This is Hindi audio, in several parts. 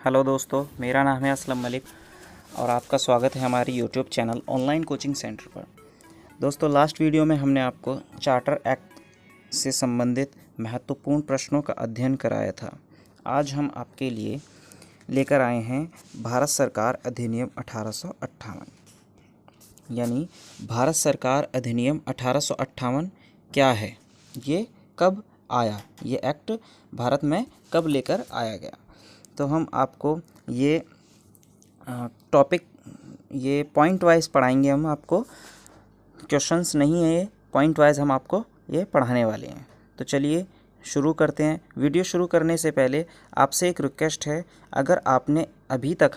हेलो दोस्तों, मेरा नाम है असलम मलिक और आपका स्वागत है हमारी YouTube channel online coaching centre पर। दोस्तों, लास्ट वीडियो में हमने आपको चार्टर एक्ट से संबंधित महत्वपूर्ण प्रश्नों का अध्ययन कराया था। आज हम आपके लिए लेकर आए हैं भारत सरकार अधिनियम 1858। यानी भारत सरकार अधिनियम 1858 क्या है, ये कब आया, ये एक्ट भारत में कब लेकर आया गया। तो हम आपको ये टॉपिक ये पॉइंट वाइज पढ़ाएंगे। हम आपको क्वेश्चंस नहीं है, ये पॉइंट वाइज हम आपको ये पढ़ाने वाले हैं। तो चलिए शुरू करते हैं। वीडियो शुरू करने से पहले आपसे एक रिक्वेस्ट है, अगर आपने अभी तक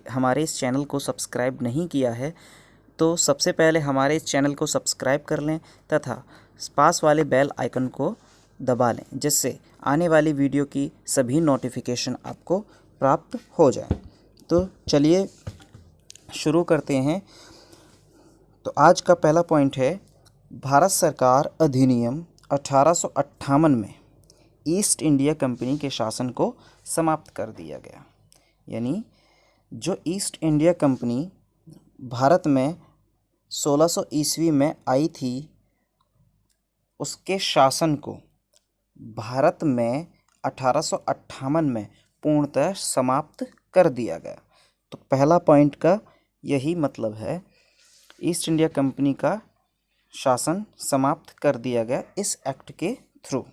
हमारे इस चैनल को सब्सक्राइब नहीं किया है तो सबसे पहले हमारे इस चैनल को सब्सक्राइब कर लें तथा पास वाले बेल आइकन को दबा लें, जिससे आने वाली वीडियो की सभी नोटिफिकेशन आपको प्राप्त हो जाए। तो चलिए शुरू करते हैं। तो आज का पहला पॉइंट है, भारत सरकार अधिनियम 1858 में ईस्ट इंडिया कंपनी के शासन को समाप्त कर दिया गया। यानी जो ईस्ट इंडिया कंपनी भारत में 1600 ईस्वी में आई थी, उसके शासन को भारत में 1858 में पूर्णतः समाप्त कर दिया गया। तो पहला पॉइंट का यही मतलब है, ईस्ट इंडिया कंपनी का शासन समाप्त कर दिया गया इस एक्ट के थ्रू।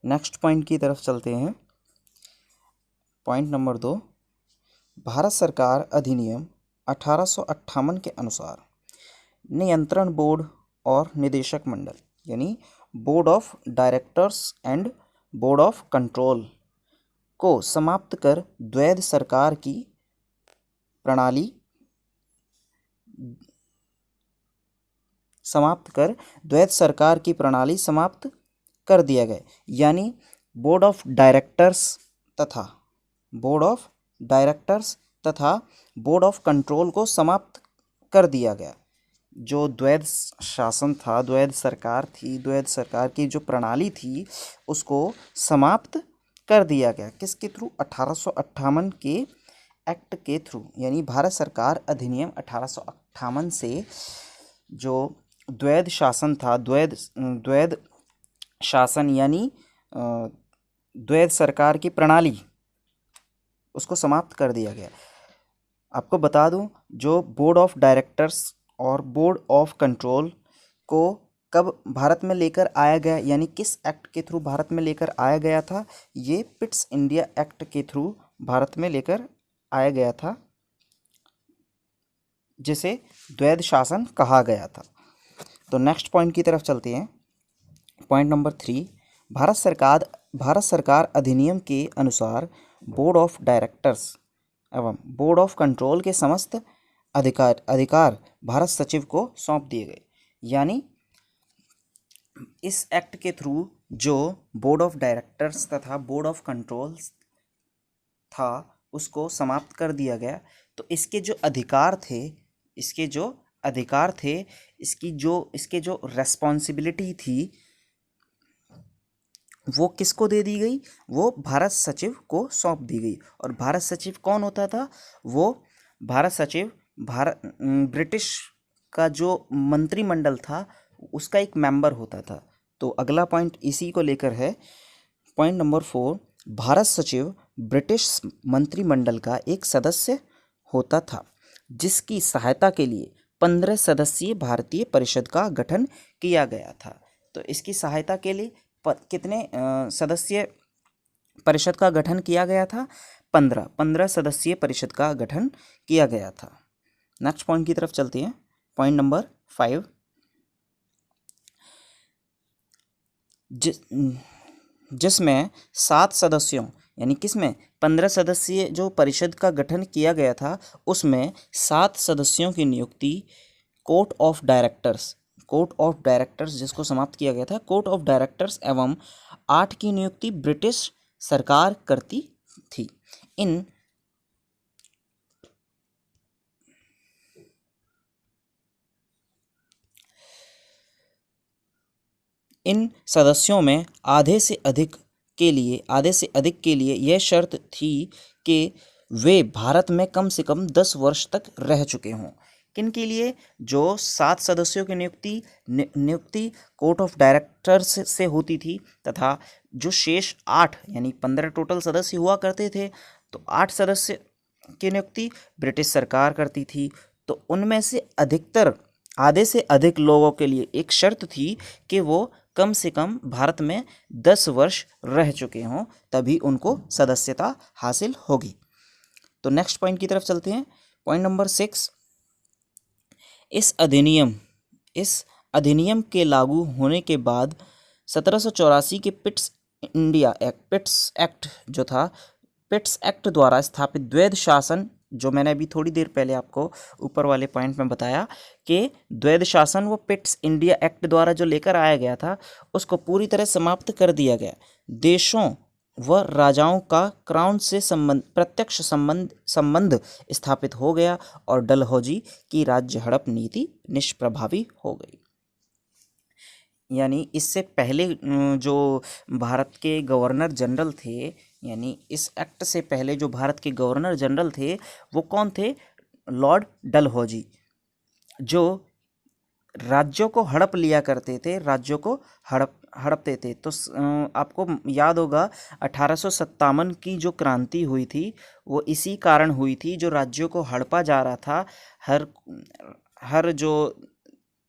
नेक्स्ट पॉइंट की तरफ चलते हैं। पॉइंट नंबर 2, भारत सरकार अधिनियम 1858 के अनुसार नियंत्रण बोर्ड और निदेशक मंडल यानी board of directors and board of control को समाप्त कर द्वैध सरकार की प्रणाली समाप्त कर दिया गया। यानी बोर्ड ऑफ डायरेक्टर्स तथा बोर्ड ऑफ कंट्रोल को समाप्त कर दिया गया। जो द्वैध शासन था, द्वैध सरकार थी, द्वैध सरकार की जो प्रणाली थी, उसको समाप्त कर दिया गया। किसके थ्रू? 1858 के एक्ट के थ्रू। यानी भारत सरकार अधिनियम 1858 से जो द्वैध शासन था, द्वैध शासन यानी द्वैध सरकार की प्रणाली, उसको समाप्त कर दिया गया। आपको बता दूं, जो बोर्ड ऑफ डायरेक्टर्स और बोर्ड ऑफ कंट्रोल को कब भारत में लेकर आया गया, यानी किस एक्ट के थ्रू भारत में लेकर आया गया था, ये पिट्स इंडिया एक्ट के थ्रू भारत में लेकर आया गया था, जिसे द्वैध शासन कहा गया था। तो नेक्स्ट पॉइंट की तरफ चलते हैं। पॉइंट नंबर 3, भारत सरकार अधिनियम के अनुसार बोर्ड ऑफ डायरेक्टर्स एवं बोर्ड ऑफ कंट्रोल के समस्त अधिकार भारत सचिव को सौंप दिए गए। यानी इस एक्ट के थ्रू जो बोर्ड ऑफ डायरेक्टर्स तथा बोर्ड ऑफ कंट्रोल था, उसको समाप्त कर दिया गया। तो इसके जो अधिकार थे, इसके जो रेस्पॉन्सिबिलिटी थी, वो किसको दे दी गई? वो भारत सचिव को सौंप दी गई। और भारत सचिव कौन होता था? वो भारत सचिव ब्रिटिश का जो मंत्रिमंडल था, उसका एक मेंबर होता था। तो अगला पॉइंट इसी को लेकर है। पॉइंट नंबर 4, भारत सचिव ब्रिटिश मंत्रिमंडल का एक सदस्य होता था, जिसकी सहायता के लिए 15 सदस्यीय भारतीय परिषद का गठन किया गया था। तो इसकी सहायता के लिए कितने सदस्यीय परिषद का गठन किया गया था? 15 सदस्यीय परिषद का गठन किया गया था। नेक्स्ट पॉइंट की तरफ चलते हैं। पॉइंट नंबर 5, जिसमें 7 सदस्यों, यानी किसमें? 15 सदस्यीय जो परिषद का गठन किया गया था, उसमें 7 सदस्यों की नियुक्ति कोर्ट ऑफ डायरेक्टर्स जिसको समाप्त किया गया था, कोर्ट ऑफ डायरेक्टर्स एवं 8 की नियुक्ति ब्रिटिश सरकार करती थी। इन सदस्यों में आधे से अधिक के लिए यह शर्त थी कि वे भारत में कम से कम 10 वर्ष तक रह चुके हों। किन के लिए? जो 7 सदस्यों की नियुक्ति कोर्ट ऑफ डायरेक्टर्स से होती थी, तथा जो शेष 8 यानी 15 टोटल सदस्य हुआ करते थे, तो 8 सदस्य की नियुक्ति ब्रिटिश सरकार करती थी। तो उनमें से अधिकतर, आधे से अधिक लोगों के लिए एक शर्त थी कि वो कम से कम भारत में 10 वर्ष रह चुके हों, तभी उनको सदस्यता हासिल होगी। तो नेक्स्ट पॉइंट की तरफ चलते हैं। पॉइंट नंबर 6, इस अधिनियम के लागू होने के बाद 1784 के पिट्स एक्ट द्वारा स्थापित द्वैध शासन, जो मैंने अभी थोड़ी देर पहले आपको ऊपर वाले पॉइंट में बताया कि द्वैध शासन वो पिट्स इंडिया एक्ट द्वारा जो लेकर आया गया था, उसको पूरी तरह समाप्त कर दिया गया। देशों व राजाओं का क्राउन से प्रत्यक्ष संबंध स्थापित हो गया और डलहौजी की राज्य हड़प नीति निष्प्रभावी हो गई। यानी इससे पहले जो भारत के गवर्नर जनरल थे, यानी इस एक्ट से पहले जो भारत के गवर्नर जनरल थे वो कौन थे? लॉर्ड डलहौजी, जो राज्यों को हड़प लिया करते थे, राज्यों को हड़पते थे। तो आपको याद होगा 1857 की जो क्रांति हुई थी वो इसी कारण हुई थी, जो राज्यों को हड़पा जा रहा था, हर जो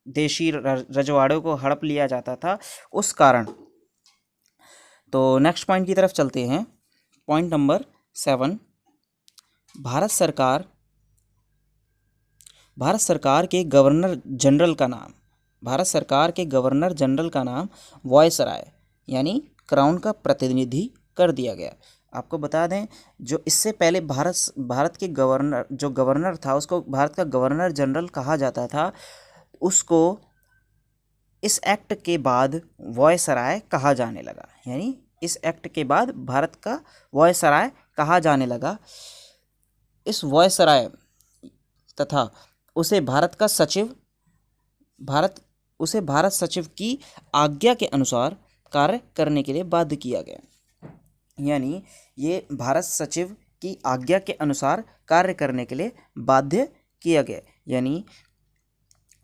देशी रजवाड़ों को हड़प लिया जाता था, उस कारण। तो नेक्स्ट पॉइंट की तरफ चलते हैं। पॉइंट नंबर 7, भारत सरकार के गवर्नर जनरल का नाम वायसराय यानी क्राउन का प्रतिनिधि कर दिया गया। आपको बता दें, जो इससे पहले भारत के गवर्नर था, उसको भारत का गवर्नर जनरल कहा जाता था, उसको इस एक्ट के बाद वायसराय कहा जाने लगा। यानी इस एक्ट के बाद भारत का वायसराय कहा जाने लगा। इस वायसराय तथा उसे भारत सचिव की आज्ञा के अनुसार कार्य करने के लिए बाध्य किया गया। यानी ये भारत सचिव की आज्ञा के अनुसार कार्य करने के लिए बाध्य किया गया। यानी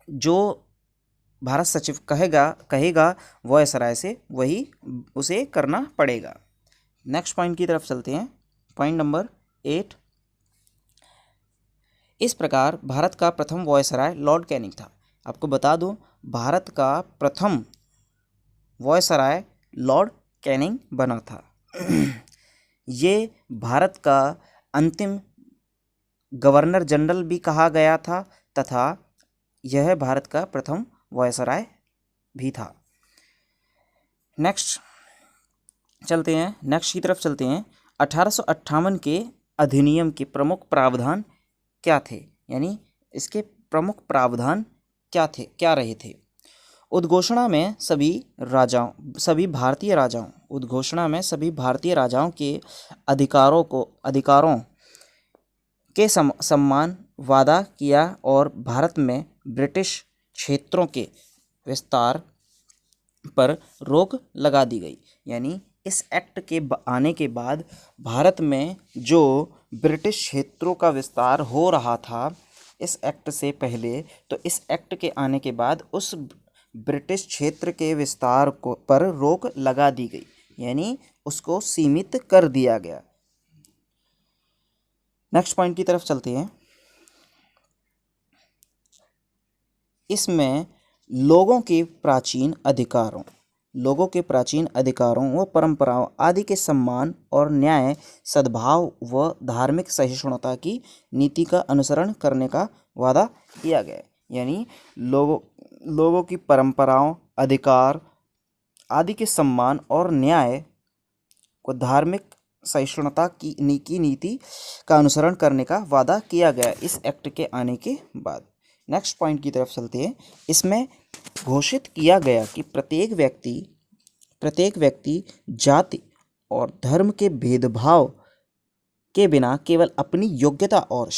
जो भारत सचिव कहेगा वायसराय से, वही उसे करना पड़ेगा। नेक्स्ट पॉइंट की तरफ चलते हैं। पॉइंट नंबर 8, इस प्रकार भारत का प्रथम वायसराय लॉर्ड कैनिंग था। आपको बता दूं, भारत का प्रथम वायसराय लॉर्ड कैनिंग बना था। ये भारत का अंतिम गवर्नर जनरल भी कहा गया था, तथा यह भारत का प्रथम वायसराय भी था। नेक्स्ट की तरफ चलते हैं। 1858 के अधिनियम के प्रमुख प्रावधान क्या थे? यानी इसके प्रमुख प्रावधान क्या रहे थे? उद्घोषणा में सभी भारतीय राजाओं के अधिकारों के सम्मान वादा किया और भारत में ब्रिटिश क्षेत्रों के विस्तार पर रोक लगा दी गई। यानी इस एक्ट के आने के बाद भारत में जो ब्रिटिश क्षेत्रों का विस्तार हो रहा था इस एक्ट से पहले, तो इस एक्ट के आने के बाद उस ब्रिटिश क्षेत्र के विस्तार पर रोक लगा दी गई, यानी उसको सीमित कर दिया गया। नेक्स्ट पॉइंट की तरफ चलते हैं। इसमें लोगों के प्राचीन अधिकारों व परंपराओं आदि के सम्मान और न्याय, सद्भाव व धार्मिक सहिष्णुता की नीति का अनुसरण करने का वादा किया गया। यानी लोगों की परंपराओं, अधिकार आदि के सम्मान और न्याय को धार्मिक सहिष्णुता की नीति का अनुसरण करने का वादा किया गया इस एक्ट के आने के बाद। नेक्स्ट पॉइंट की तरफ चलते हैं। इसमें घोषित किया गया कि प्रत्येक व्यक्ति जाति और धर्म के भेदभाव के बिना केवल अपनी योग्यता और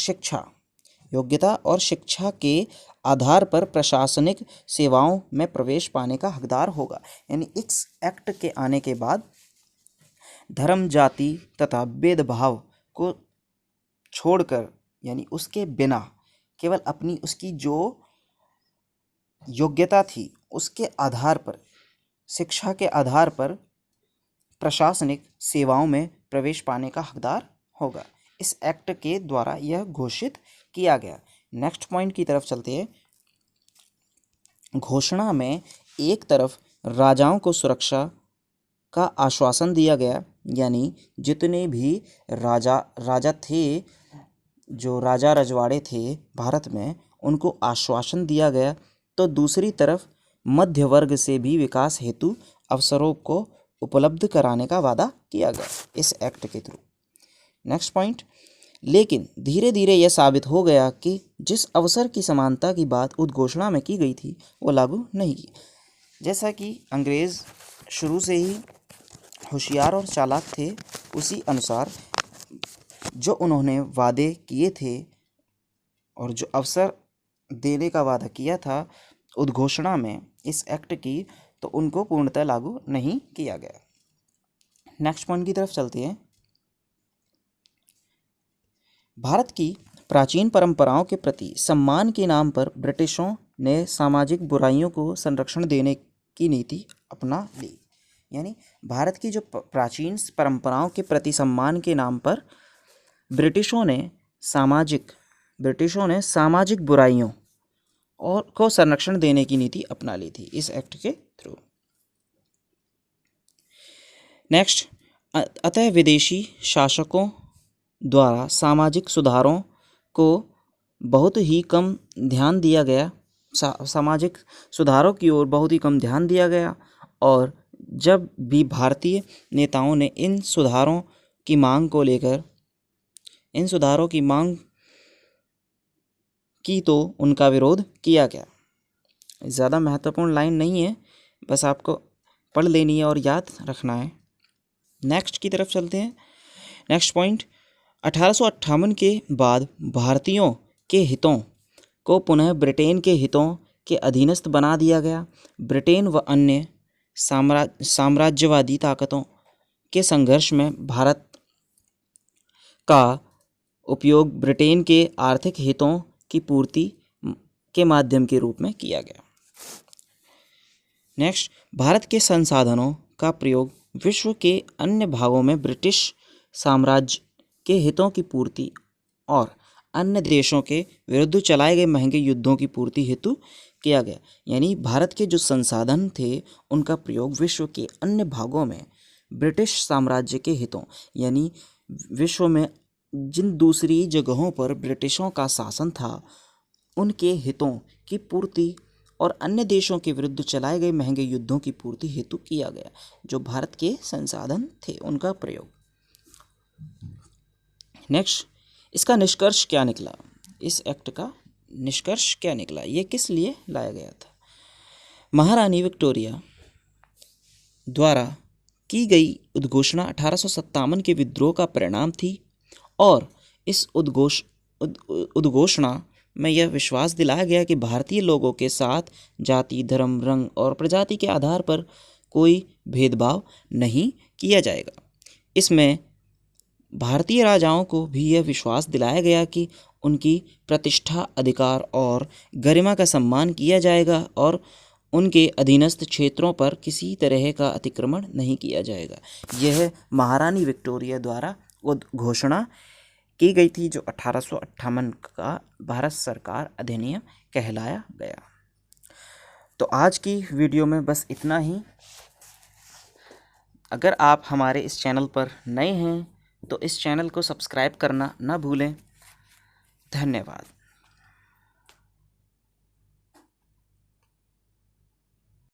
शिक्षा के आधार पर प्रशासनिक सेवाओं में प्रवेश पाने का हकदार होगा। यानी इस एक्ट के आने के बाद धर्म, जाति तथा भेदभाव को छोड़कर, यानी उसके बिना केवल अपनी उसकी जो योग्यता थी उसके आधार पर, शिक्षा के आधार पर प्रशासनिक सेवाओं में प्रवेश पाने का हकदार होगा। इस एक्ट के द्वारा यह घोषित किया गया। नेक्स्ट पॉइंट की तरफ चलते हैं। घोषणा में एक तरफ राजाओं को सुरक्षा का आश्वासन दिया गया, यानी जितने भी राजा थे, जो राजा रजवाड़े थे भारत में, उनको आश्वासन दिया गया। तो दूसरी तरफ मध्य वर्ग से भी विकास हेतु अवसरों को उपलब्ध कराने का वादा किया गया इस एक्ट के थ्रू। Next point. लेकिन धीरे धीरे यह साबित हो गया कि जिस अवसर की समानता की बात उद्घोषणा में की गई थी वो लागू नहीं की। जैसा कि अंग्रेज़ शुरू से ही होशियार और चालाक थे, उसी अनुसार जो उन्होंने वादे किए थे और जो अवसर देने का वादा किया था उद्घोषणा में इस एक्ट की, तो उनको पूर्णतः लागू नहीं किया गया। नेक्स्ट पॉइंट की तरफ चलते हैं। भारत की प्राचीन परंपराओं के प्रति सम्मान के नाम पर ब्रिटिशों ने सामाजिक बुराइयों को संरक्षण देने की नीति अपना ली। यानी भारत की जो प्राचीन परंपराओं के प्रति सम्मान के नाम पर ब्रिटिशों ने सामाजिक बुराइयों और को संरक्षण देने की नीति अपना ली थी इस एक्ट के थ्रू। नेक्स्ट। अतः विदेशी शासकों द्वारा सामाजिक सुधारों को बहुत ही कम ध्यान दिया गया, सामाजिक सुधारों की ओर बहुत ही कम ध्यान दिया गया। और जब भी भारतीय नेताओं ने इन सुधारों की मांग की तो उनका विरोध किया गया। ज़्यादा महत्वपूर्ण लाइन नहीं है, बस आपको पढ़ लेनी है और याद रखना है। नेक्स्ट की तरफ चलते हैं। Next point. 1858 के बाद भारतीयों के हितों को पुनः ब्रिटेन के हितों के अधीनस्थ बना दिया गया। ब्रिटेन व अन्य साम्राज्यवादी ताकतों के संघर्ष में भारत का उपयोग ब्रिटेन के आर्थिक हितों की पूर्ति के माध्यम के रूप में किया गया। नेक्स्ट। भारत के संसाधनों का प्रयोग विश्व के अन्य भागों में ब्रिटिश साम्राज्य के हितों की पूर्ति और अन्य देशों के विरुद्ध चलाए गए महंगे युद्धों की पूर्ति हेतु किया गया। यानी भारत के जो संसाधन थे उनका प्रयोग विश्व के अन्य भागों में ब्रिटिश साम्राज्य के हितों, यानी विश्व में जिन दूसरी जगहों पर ब्रिटिशों का शासन था उनके हितों की पूर्ति और अन्य देशों के विरुद्ध चलाए गए महंगे युद्धों की पूर्ति हेतु किया गया। जो भारत के संसाधन थे उनका प्रयोग। नेक्स्ट। इसका निष्कर्ष क्या निकला? इस एक्ट का निष्कर्ष क्या निकला? ये किस लिए लाया गया था? महारानी विक्टोरिया द्वारा की गई उद्घोषणा 1857 के विद्रोह का परिणाम थी और इस उद्घोषणा में यह विश्वास दिलाया गया कि भारतीय लोगों के साथ जाति, धर्म, रंग और प्रजाति के आधार पर कोई भेदभाव नहीं किया जाएगा। इसमें भारतीय राजाओं को भी यह विश्वास दिलाया गया कि उनकी प्रतिष्ठा, अधिकार और गरिमा का सम्मान किया जाएगा और उनके अधीनस्थ क्षेत्रों पर किसी तरह का अतिक्रमण नहीं किया जाएगा। यह महारानी विक्टोरिया द्वारा घोषणा की गई थी, जो 1858 का भारत सरकार अधिनियम कहलाया गया। तो आज की वीडियो में बस इतना ही। अगर आप हमारे इस चैनल पर नए हैं तो इस चैनल को सब्सक्राइब करना ना भूलें। धन्यवाद।